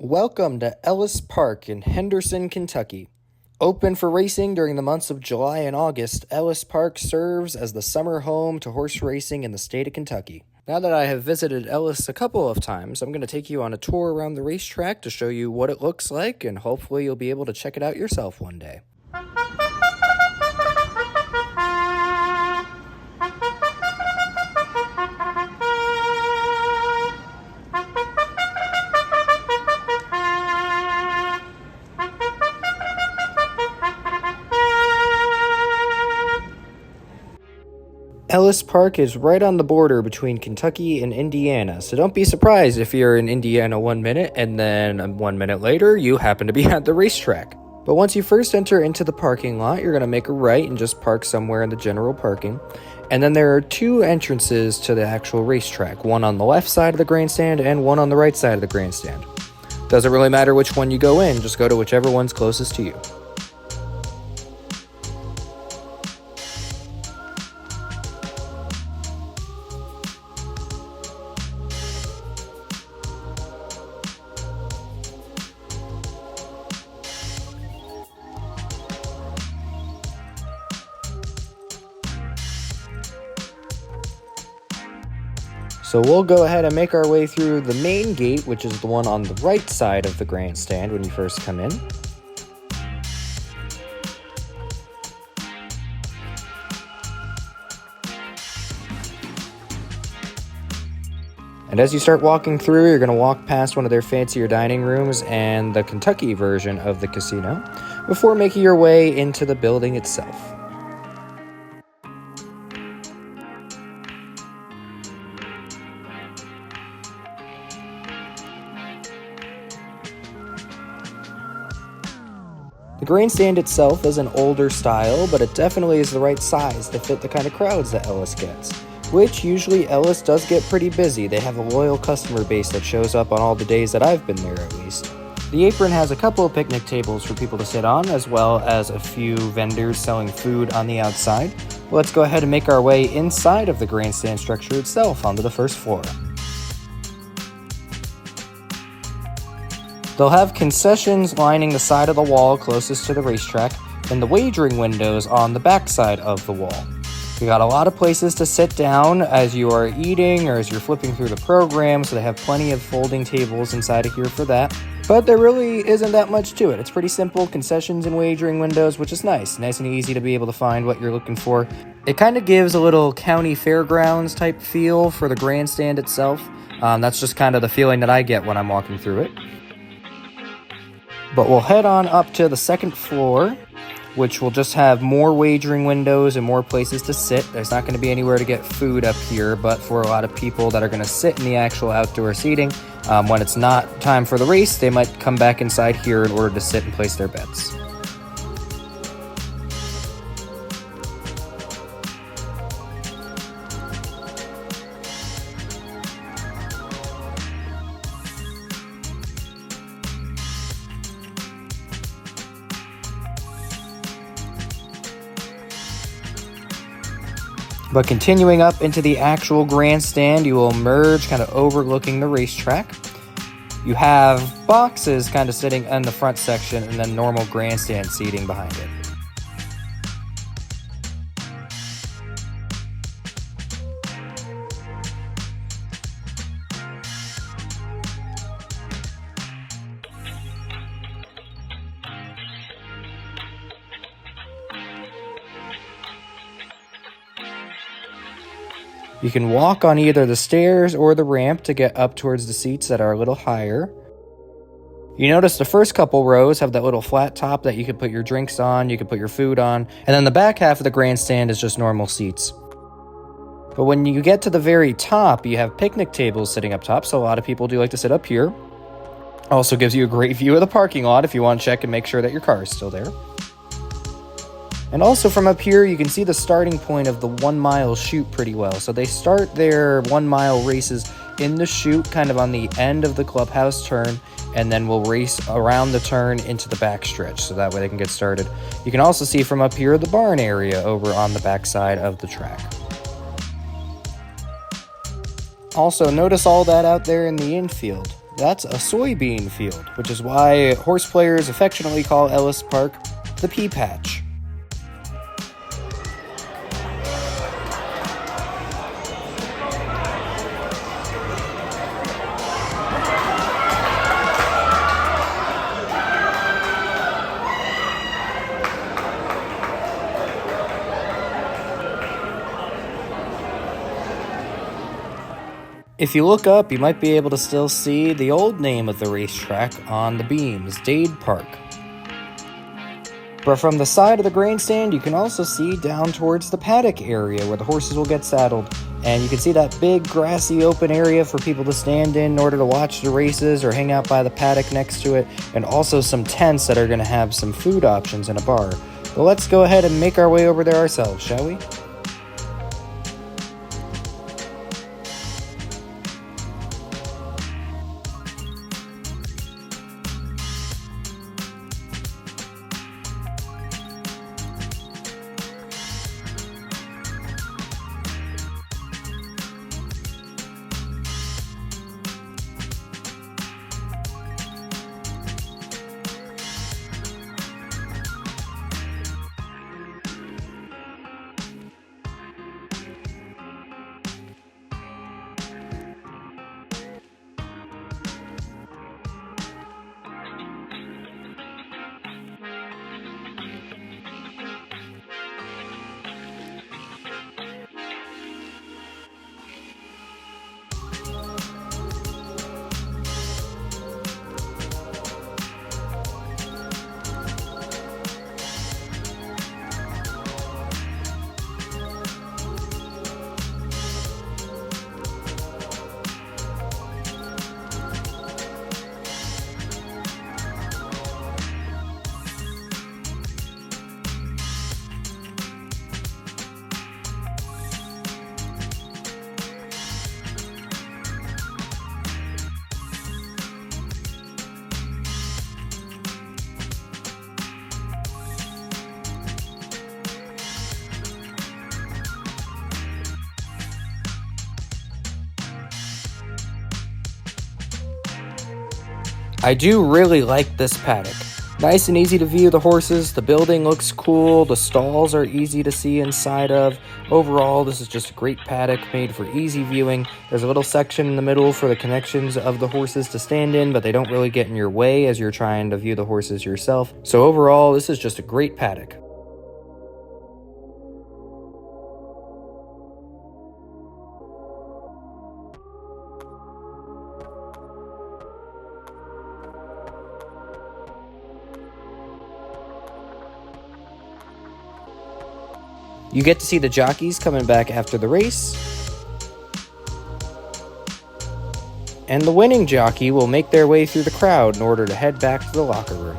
Welcome to Ellis Park in Henderson, Kentucky. Open for racing during the months of July and August, Ellis Park serves as the summer home to horse racing in the state of Kentucky. Now that I have visited Ellis a couple of times, I'm going to take you on a tour around the racetrack to show you what it looks like, and hopefully you'll be able to check it out yourself one day. Ellis Park is right on the border between Kentucky and Indiana, so don't be surprised if you're in Indiana 1 minute and then 1 minute later you happen to be at the racetrack. But once you first enter into the parking lot, you're going to make a right and just park somewhere in the general parking. And then there are two entrances to the actual racetrack, one on the left side of the grandstand and one on the right side of the grandstand. Doesn't really matter which one you go in, just go to whichever one's closest to you. So we'll go ahead and make our way through the main gate, which is the one on the right side of the grandstand when you first come in. And as you start walking through, you're going to walk past one of their fancier dining rooms and the Kentucky version of the casino before making your way into the building itself. The grandstand itself is an older style, but it definitely is the right size to fit the kind of crowds that Ellis gets, which usually Ellis does get pretty busy. They have a loyal customer base that shows up on all the days that I've been there at least. The apron has a couple of picnic tables for people to sit on, as well as a few vendors selling food on the outside. Let's go ahead and make our way inside of the grandstand structure itself onto the first floor. They'll have concessions lining the side of the wall closest to the racetrack and the wagering windows on the back side of the wall. You got a lot of places to sit down as you are eating or as you're flipping through the program, so they have plenty of folding tables inside of here for that. But there really isn't that much to it. It's pretty simple, concessions and wagering windows, which is nice and easy to be able to find what you're looking for. It kind of gives a little county fairgrounds type feel for the grandstand itself. That's just kind of the feeling that I get when I'm walking through it. But we'll head on up to the second floor, which will just have more wagering windows and more places to sit. There's not going to be anywhere to get food up here, but for a lot of people that are going to sit in the actual outdoor seating, when it's not time for the race, they might come back inside here in order to sit and place their bets. But continuing up into the actual grandstand, you will emerge kind of overlooking the racetrack. You have boxes kind of sitting in the front section and then normal grandstand seating behind it. You can walk on either the stairs or the ramp to get up towards the seats that are a little higher. You notice the first couple rows have that little flat top that you can put your drinks on, you can put your food on, and then the back half of the grandstand is just normal seats. But when you get to the very top, you have picnic tables sitting up top, so a lot of people do like to sit up here. Also gives you a great view of the parking lot if you want to check and make sure that your car is still there. And also from up here, you can see the starting point of the 1 mile chute pretty well. So they start their 1 mile races in the chute, kind of on the end of the clubhouse turn, and then we'll race around the turn into the back stretch, so that way they can get started. You can also see from up here the barn area over on the back side of the track. Also, notice all that out there in the infield. That's a soybean field, which is why horse players affectionately call Ellis Park the Pea Patch. If you look up, you might be able to still see the old name of the racetrack on the beams, Dade Park. But from the side of the grandstand, you can also see down towards the paddock area where the horses will get saddled. And you can see that big grassy open area for people to stand in order to watch the races or hang out by the paddock next to it. And also some tents that are going to have some food options and a bar. But let's go ahead and make our way over there ourselves, shall we? I do really like this paddock. Nice and easy to view the horses, the building looks cool, the stalls are easy to see inside of. Overall, this is just a great paddock made for easy viewing. There's a little section in the middle for the connections of the horses to stand in, but they don't really get in your way as you're trying to view the horses yourself. So overall, this is just a great paddock. You get to see the jockeys coming back after the race. And the winning jockey will make their way through the crowd in order to head back to the locker room.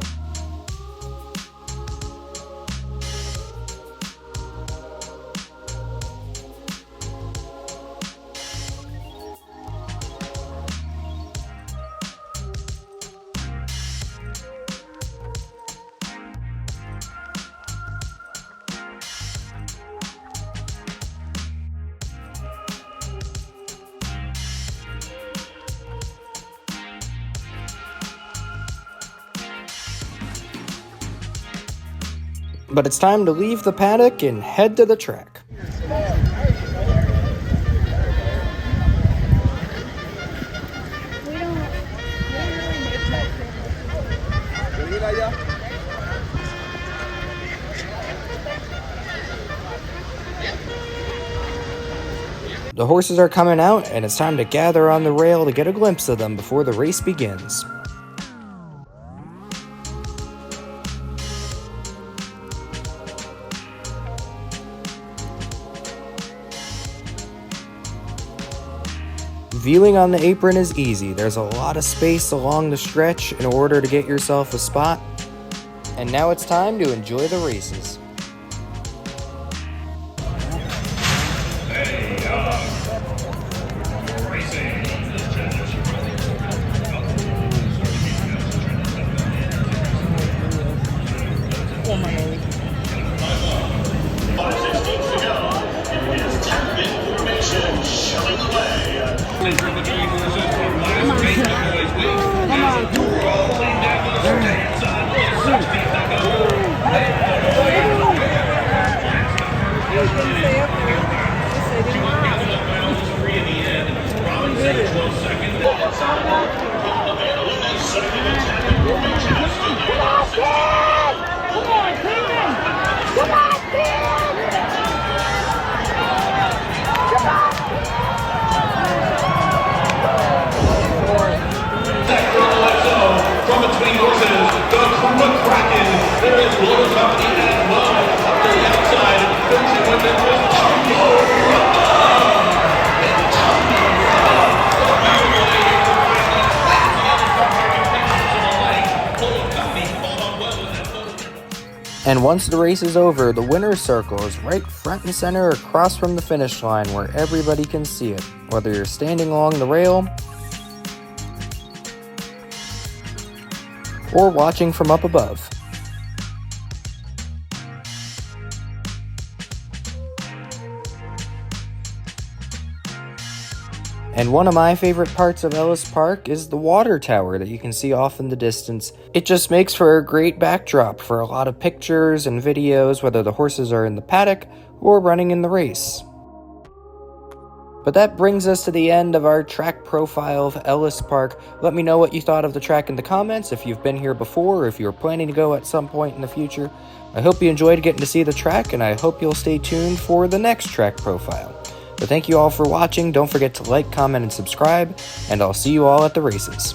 But it's time to leave the paddock and head to the track. The horses are coming out, and it's time to gather on the rail to get a glimpse of them before the race begins. Viewing on the apron is easy. There's a lot of space along the stretch in order to get yourself a spot. And now it's time to enjoy the races. Come on. From between horses, the Kraken. There is Motor Company as well. Up to the outside, 31 minutes. And once the race is over, the winner's circle is right front and center across from the finish line where everybody can see it, whether you're standing along the rail or watching from up above. And one of my favorite parts of Ellis Park is the water tower that you can see off in the distance. It just makes for a great backdrop for a lot of pictures and videos, whether the horses are in the paddock or running in the race. But that brings us to the end of our track profile of Ellis Park. Let me know what you thought of the track in the comments, if you've been here before or if you're planning to go at some point in the future. I hope you enjoyed getting to see the track, and I hope you'll stay tuned for the next track profile. But thank you all for watching. Don't forget to like, comment, and subscribe, and I'll see you all at the races.